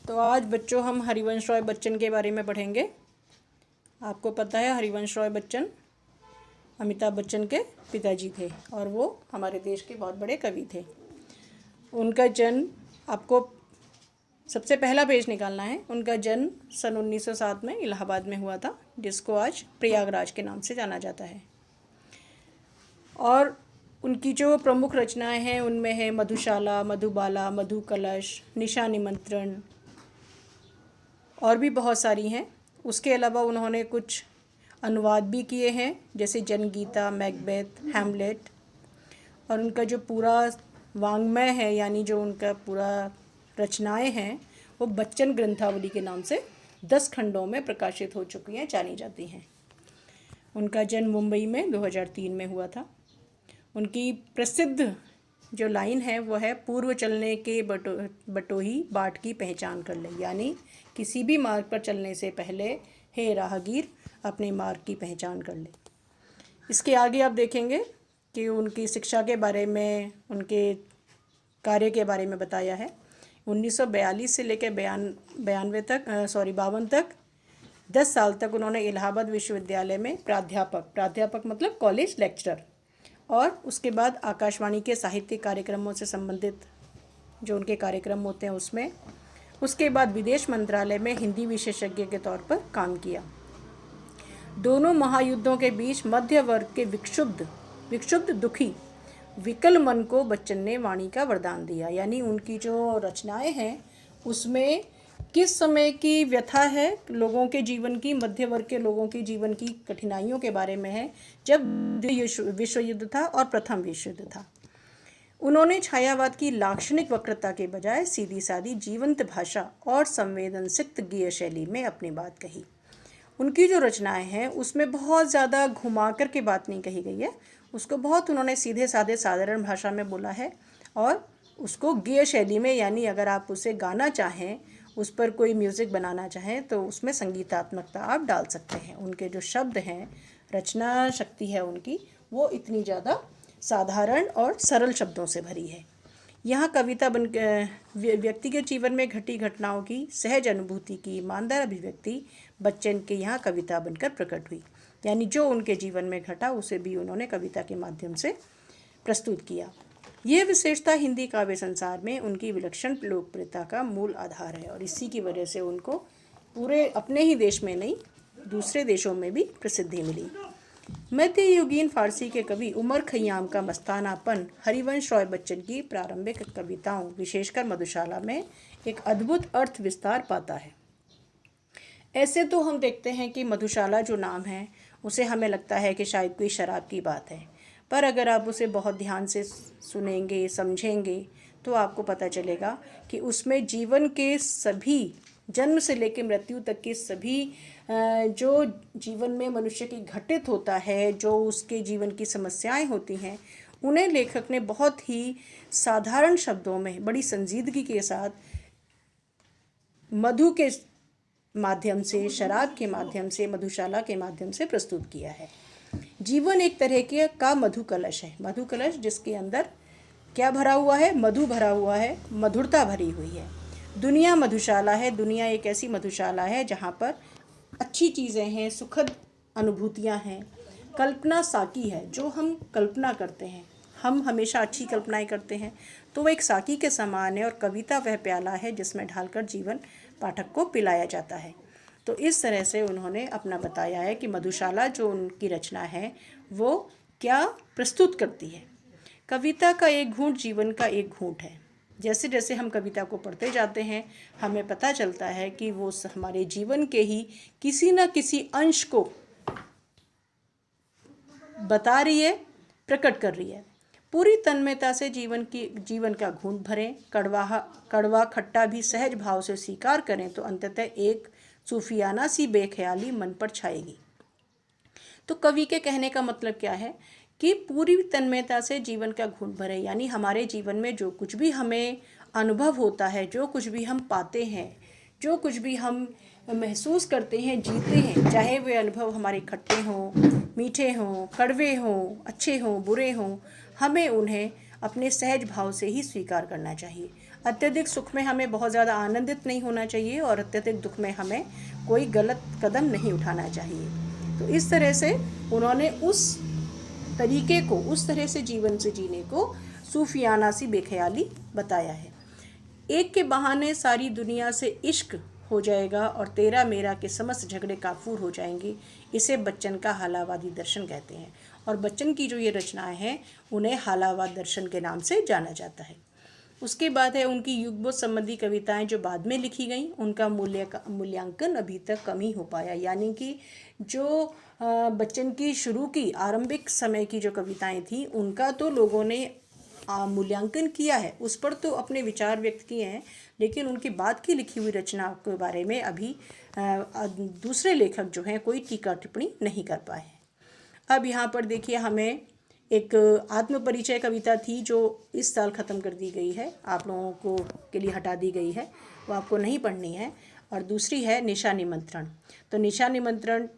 तो आज बच्चों हम हरिवंश रॉय बच्चन के बारे में पढ़ेंगे। आपको पता है हरिवंश रॉय बच्चन अमिताभ बच्चन के पिताजी थे और वो हमारे देश के बहुत बड़े कवि थे। उनका जन्म, आपको सबसे पहला पेज निकालना है। उनका जन्म सन 1907 में इलाहाबाद में हुआ था, जिसको आज प्रयागराज के नाम से जाना जाता है। और उनकी जो प्रमुख रचनाएं हैं उनमें है मधुशाला, मधुबाला, मधुकलश, निशा निमंत्रण और भी बहुत सारी हैं। उसके अलावा उन्होंने कुछ अनुवाद भी किए हैं, जैसे जनगीता, मैकबेथ, हैमलेट। और उनका जो पूरा वाङ्मय है, यानी जो उनका पूरा रचनाएं हैं, वो बच्चन ग्रंथावली के नाम से 10 खंडों में प्रकाशित हो चुकी हैं, जानी जाती हैं। उनका जन्म मुंबई में 2003 में हुआ था। उनकी प्रसिद्ध जो लाइन है वो है, पूर्व चलने के बटोही बाट की पहचान कर ले, यानी किसी भी मार्ग पर चलने से पहले हे राहगीर अपने मार्ग की पहचान कर ले। इसके आगे आप देखेंगे कि उनकी शिक्षा के बारे में, उनके कार्य के बारे में बताया है। 1942 से लेकर 52 तक 10 साल तक उन्होंने इलाहाबाद विश्वविद्यालय में प्राध्यापक मतलब कॉलेज लेक्चरर, और उसके बाद आकाशवाणी के साहित्यिक कार्यक्रमों से संबंधित जो उनके कार्यक्रम होते हैं उसमें, उसके बाद विदेश मंत्रालय में हिंदी विशेषज्ञ के तौर पर काम किया। दोनों महायुद्धों के बीच मध्य वर्ग के विक्षुब्ध दुखी विकल मन को बच्चन ने वाणी का वरदान दिया। यानी उनकी जो रचनाएं हैं उसमें किस समय की व्यथा है लोगों के जीवन की, मध्य वर्ग के लोगों के जीवन की कठिनाइयों के बारे में है, जब विश्व युद्ध था और प्रथम विश्व युद्ध था। उन्होंने छायावाद की लाक्षणिक वक्रता के बजाय सीधी सादी जीवंत भाषा और संवेदनसिक्त गीय शैली में अपनी बात कही। उनकी जो रचनाएं हैं उसमें बहुत ज़्यादा घुमा कर के बात नहीं कही गई है, उसको बहुत उन्होंने सीधे साधे साधारण भाषा में बोला है, और उसको गीय शैली में, यानी अगर आप उसे गाना चाहें, उस पर कोई म्यूज़िक बनाना चाहें तो उसमें संगीतात्मकता आप डाल सकते हैं। उनके जो शब्द हैं, रचना शक्ति है उनकी, वो इतनी ज़्यादा साधारण और सरल शब्दों से भरी है। यहाँ कविता बन व्यक्तिगत जीवन में घटी घटनाओं की सहज अनुभूति की ईमानदार अभिव्यक्ति बच्चन के यहाँ कविता बनकर प्रकट हुई। यानी जो उनके जीवन में घटा उसे भी उन्होंने कविता के माध्यम से प्रस्तुत किया। यह विशेषता हिंदी काव्य संसार में उनकी विलक्षण लोकप्रियता का मूल आधार है, और इसी की वजह से उनको पूरे अपने ही देश में नहीं, दूसरे देशों में भी प्रसिद्धि मिली। मध्ययुगीन फारसी के कवि उमर खय्याम का मस्तानापन हरिवंश रॉय बच्चन की प्रारंभिक कविताओं, विशेषकर मधुशाला में एक अद्भुत अर्थ विस्तार पाता है। ऐसे तो हम देखते हैं कि मधुशाला जो नाम है उसे हमें लगता है कि शायद कोई शराब की बात है, पर अगर आप उसे बहुत ध्यान से सुनेंगे, समझेंगे, तो आपको पता चलेगा कि उसमें जीवन के सभी, जन्म से लेकर मृत्यु तक के सभी जो जीवन में मनुष्य की घटित होता है, जो उसके जीवन की समस्याएं होती हैं, उन्हें लेखक ने बहुत ही साधारण शब्दों में बड़ी संजीदगी के साथ मधु के माध्यम से, शराब के माध्यम से, मधुशाला के माध्यम से प्रस्तुत किया है। जीवन एक तरह के का मधुकलश है। मधुकलश जिसके अंदर क्या भरा हुआ है? मधु भरा हुआ है, मधुरता भरी हुई है। दुनिया मधुशाला है। दुनिया एक ऐसी मधुशाला है जहाँ पर अच्छी चीज़ें हैं, सुखद अनुभूतियाँ हैं। कल्पना साकी है, जो हम कल्पना करते हैं, हम हमेशा अच्छी कल्पनाएं करते हैं, तो वो एक साकी के समान है, और कविता वह प्याला है जिसमें ढालकर जीवन पाठक को पिलाया जाता है। तो इस तरह से उन्होंने अपना बताया है कि मधुशाला जो उनकी रचना है वो क्या प्रस्तुत करती है। कविता का एक घूंट जीवन का एक घूंट है। जैसे जैसे हम कविता को पढ़ते जाते हैं हमें पता चलता है कि वो हमारे जीवन के ही किसी न किसी अंश को बता रही है, प्रकट कर रही है। पूरी तन्मयता से जीवन का घूंट भरें, कड़वा खट्टा भी सहज भाव से स्वीकार करें तो अंततः एक सूफियाना सी बेख्याली मन पर छाएगी। तो कवि के कहने का मतलब क्या है कि पूरी तन्मयता से जीवन का घूंट भरें, यानी हमारे जीवन में जो कुछ भी हमें अनुभव होता है, जो कुछ भी हम पाते हैं, जो कुछ भी हम महसूस करते हैं, जीते हैं, चाहे वे अनुभव हमारे खट्टे हों, मीठे हों, कड़वे हों, अच्छे हों, बुरे हों, हमें उन्हें अपने सहज भाव से ही स्वीकार करना चाहिए। अत्यधिक सुख में हमें बहुत ज़्यादा आनंदित नहीं होना चाहिए और अत्यधिक दुख में हमें कोई गलत कदम नहीं उठाना चाहिए। तो इस तरह से उन्होंने उस तरीके को, उस तरह से जीवन से जीने को सूफियाना सी बेख्याली बताया है। एक के बहाने सारी दुनिया से इश्क हो जाएगा और तेरा मेरा के समस्त झगड़े काफूर हो जाएंगे, इसे बच्चन का हालावादी दर्शन कहते हैं। और बच्चन की जो ये रचनाएं हैं उन्हें हालावाद दर्शन के नाम से जाना जाता है। उसके बाद है उनकी युगबोध संबंधी कविताएं जो बाद में लिखी गई, उनका मूल्यांकन अभी तक कम ही हो पाया। यानी कि जो बच्चन की शुरू की आरंभिक समय की जो कविताएं थी उनका तो लोगों ने मूल्यांकन किया है, उस पर तो अपने विचार व्यक्त किए हैं, लेकिन उनके बाद की लिखी हुई रचना के बारे में अभी दूसरे लेखक जो हैं कोई टीका टिप्पणी नहीं कर पाए हैं। अब यहाँ पर देखिए, हमें एक आत्मपरिचय कविता थी जो इस साल ख़त्म कर दी गई है, आप लोगों को के लिए हटा दी गई है, वो आपको नहीं पढ़नी है। और दूसरी है निशा निमंत्रण। तो निशा निमंत्रण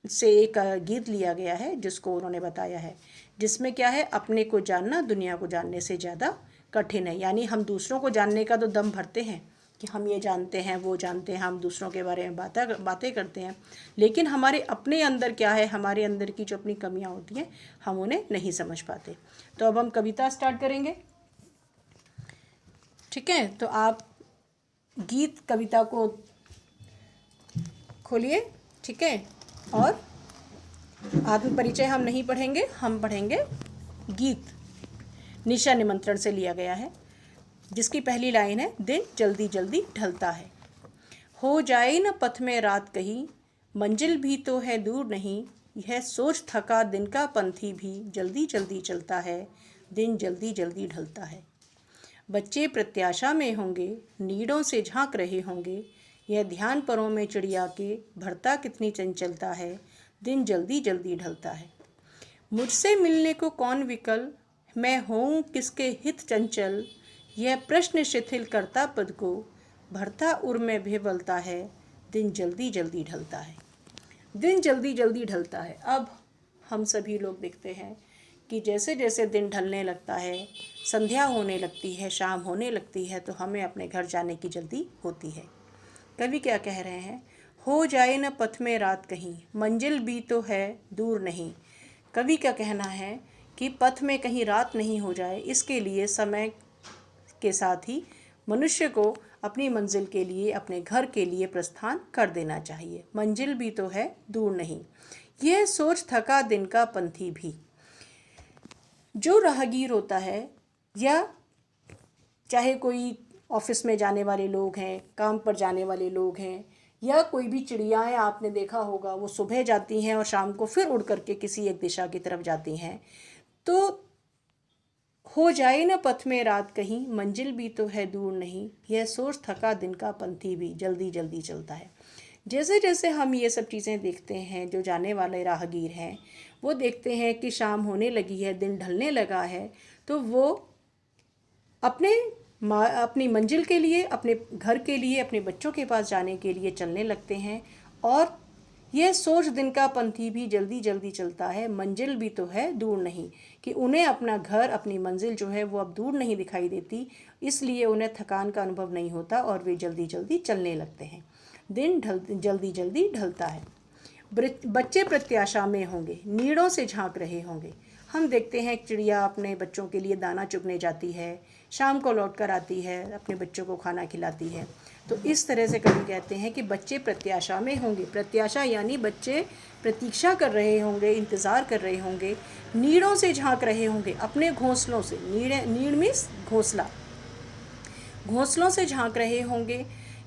से एक गीत लिया गया है जिसको उन्होंने बताया है, जिसमें क्या है, अपने को जानना दुनिया को जानने से ज़्यादा कठिन है। यानी हम दूसरों को जानने का तो दम भरते हैं कि हम ये जानते हैं, वो जानते हैं, हम दूसरों के बारे में बातें करते हैं, लेकिन हमारे अपने अंदर क्या है, हमारे अंदर की जो अपनी कमियां होती हैं हम उन्हें नहीं समझ पाते। तो अब हम कविता स्टार्ट करेंगे, ठीक है। तो आप गीत कविता को खोलिए, ठीक है। और आत्मपरिचय हम नहीं पढ़ेंगे, हम पढ़ेंगे गीत, निशा निमंत्रण से लिया गया है, जिसकी पहली लाइन है, दिन जल्दी जल्दी ढलता है, हो जाए न पथ में रात कहीं, मंजिल भी तो है दूर नहीं, यह सोच थका दिन का पंथी भी जल्दी जल्दी चलता है, दिन जल्दी जल्दी ढलता है। बच्चे प्रत्याशा में होंगे, नीड़ों से झांक रहे होंगे, यह ध्यान परों में चिड़िया के भरता कितनी चंचलता है, दिन जल्दी जल्दी ढलता है। मुझसे मिलने को कौन विकल, मैं हूँ किसके हित चंचल, यह प्रश्न शिथिल करता पद को, भरता उर में भेबलता है, दिन जल्दी जल्दी ढलता है। दिन जल्दी जल्दी ढलता है। अब हम सभी लोग देखते हैं कि जैसे जैसे दिन ढलने लगता है, संध्या होने लगती है, शाम होने लगती है, तो हमें अपने घर जाने की जल्दी होती है। कवि क्या कह रहे हैं, हो जाए न पथ में रात कहीं, मंजिल भी तो है दूर नहीं। कवि का कहना है कि पथ में कहीं रात नहीं हो जाए, इसके लिए समय के साथ ही मनुष्य को अपनी मंजिल के लिए, अपने घर के लिए प्रस्थान कर देना चाहिए। मंजिल भी तो है दूर नहीं, यह सोच थका दिन का पंथी भी। जो राहगीर होता है, या चाहे कोई ऑफिस में जाने वाले लोग हैं, काम पर जाने वाले लोग हैं, या कोई भी चिड़ियाएँ आपने देखा होगा, वो सुबह जाती हैं और शाम को फिर उड़ करके किसी एक दिशा की तरफ जाती हैं। तो हो जाए न पथ में रात कहीं, मंजिल भी तो है दूर नहीं, यह सोच थका दिन का पंथी भी जल्दी जल्दी चलता है। जैसे जैसे हम ये सब चीज़ें देखते हैं, जो जाने वाले राहगीर हैं वो देखते हैं कि शाम होने लगी है, दिन ढलने लगा है, तो वो अपनी मंजिल के लिए, अपने घर के लिए, अपने बच्चों के पास जाने के लिए चलने लगते हैं। और यह सोच दिन का पंथी भी जल्दी जल्दी चलता है, मंजिल भी तो है दूर नहीं, कि उन्हें अपना घर, अपनी मंजिल जो है वो अब दूर नहीं दिखाई देती, इसलिए उन्हें थकान का अनुभव नहीं होता और वे जल्दी जल्दी चलने लगते हैं। दिन जल्दी जल्दी ढलता है। बच्चे प्रत्याशा में होंगे, नीड़ों से झांक रहे होंगे। हम देखते हैं चिड़िया अपने बच्चों के लिए दाना चुगने जाती है, शाम को लौट कर आती है, अपने बच्चों को खाना खिलाती है। तो इस तरह से कवि कहते हैं कि बच्चे प्रत्याशा में होंगे। प्रत्याशा यानी बच्चे प्रतीक्षा कर रहे होंगे, इंतज़ार कर रहे होंगे, नीड़ों से झांक रहे होंगे, अपने घोंसलों से, नीड़ मीन्स घोंसला, घोंसलों से झांक रहे होंगे।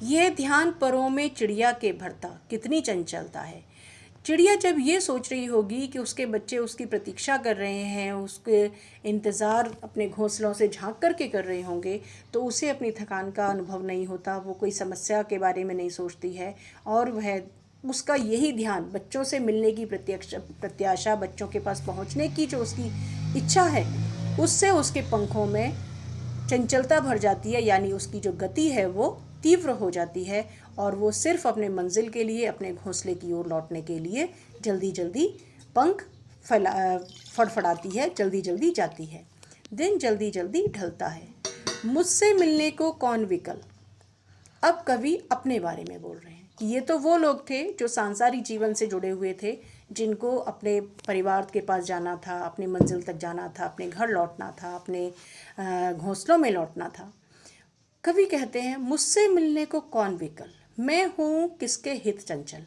यह ध्यान परों में चिड़िया के भरता कितनी चंचलता है। चिड़िया जब ये सोच रही होगी कि उसके बच्चे उसकी प्रतीक्षा कर रहे हैं, उसके इंतज़ार अपने घोंसलों से झांक करके कर रहे होंगे, तो उसे अपनी थकान का अनुभव नहीं होता, वो कोई समस्या के बारे में नहीं सोचती है, और वह उसका यही ध्यान बच्चों से मिलने की प्रत्याशा, बच्चों के पास पहुंचने की जो उसकी इच्छा है, उससे उसके पंखों में चंचलता भर जाती है, यानी उसकी जो गति है वो तीव्र हो जाती है, और वो सिर्फ अपने मंजिल के लिए, अपने घोंसले की ओर लौटने के लिए जल्दी जल्दी पंख फड़फड़ाती है, जल्दी जल्दी जाती है। दिन जल्दी जल्दी ढलता है, मुझसे मिलने को कौन विकल। अब कवि अपने बारे में बोल रहे हैं कि ये तो वो लोग थे जो सांसारिक जीवन से जुड़े हुए थे, जिनको अपने परिवार के पास जाना था, अपनी मंजिल तक जाना था, अपने घर लौटना था, अपने घोंसलों में लौटना था। कवि कहते हैं मुझसे मिलने को कौन विकल, मैं हूँ किसके हित चंचल।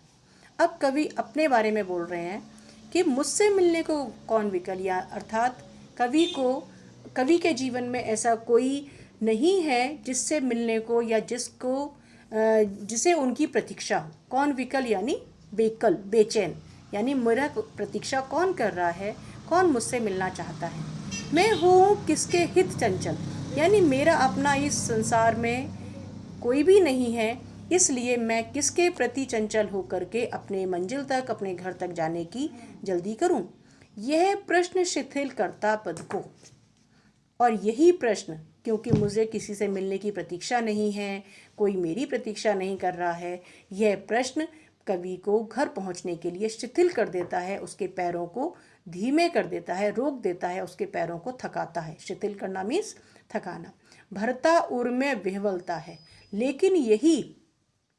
अब कवि अपने बारे में बोल रहे हैं कि मुझसे मिलने को कौन विकल, या अर्थात कवि के जीवन में ऐसा कोई नहीं है जिससे मिलने को या जिसे उनकी प्रतीक्षा हो। कौन विकल यानी बेकल, बेचैन, यानी मेरा प्रतीक्षा कौन कर रहा है, कौन मुझसे मिलना चाहता है। मैं हूँ किसके हित चंचल, यानी मेरा अपना इस संसार में कोई भी नहीं है, इसलिए मैं किसके प्रति चंचल होकर के अपने मंजिल तक, अपने घर तक जाने की जल्दी करूं। यह प्रश्न शिथिल करता पद को, और यही प्रश्न, क्योंकि मुझे किसी से मिलने की प्रतीक्षा नहीं है, कोई मेरी प्रतीक्षा नहीं कर रहा है, यह प्रश्न कवि को घर पहुंचने के लिए शिथिल कर देता है, उसके पैरों को धीमे कर देता है, रोक देता है, उसके पैरों को थकाता है। शिथिल करना मीन्स थकाना। भरता उर में विह्वलता है, लेकिन यही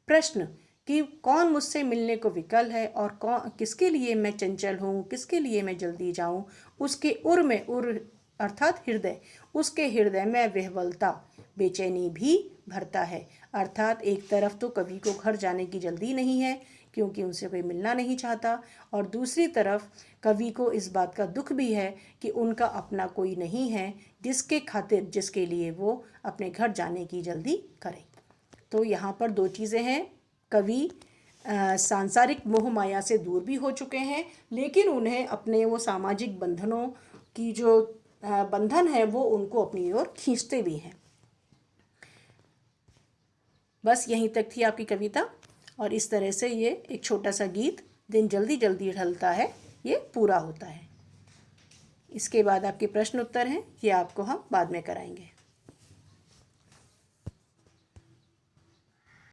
प्रश्न कि कौन मुझसे मिलने को विकल है और कौन, किसके लिए मैं चंचल हूँ, किसके लिए मैं जल्दी जाऊँ, उसके उर में, उर अर्थात हृदय, उसके हृदय में विह्वलता, बेचैनी भी भरता है। अर्थात एक तरफ तो कवि को घर जाने की जल्दी नहीं है क्योंकि उनसे कोई मिलना नहीं चाहता, और दूसरी तरफ कवि को इस बात का दुख भी है कि उनका अपना कोई नहीं है जिसके खातिर, जिसके लिए वो अपने घर जाने की जल्दी करे। तो यहाँ पर दो चीज़ें हैं, कवि सांसारिक मोह माया से दूर भी हो चुके हैं, लेकिन उन्हें अपने वो सामाजिक बंधनों की जो बंधन है वो उनको अपनी ओर खींचते भी हैं। बस यहीं तक थी आपकी कविता, और इस तरह से ये एक छोटा सा गीत दिन जल्दी जल्दी ढलता है ये पूरा होता है। इसके बाद आपके प्रश्न उत्तर हैं, ये आपको हम बाद में कराएंगे।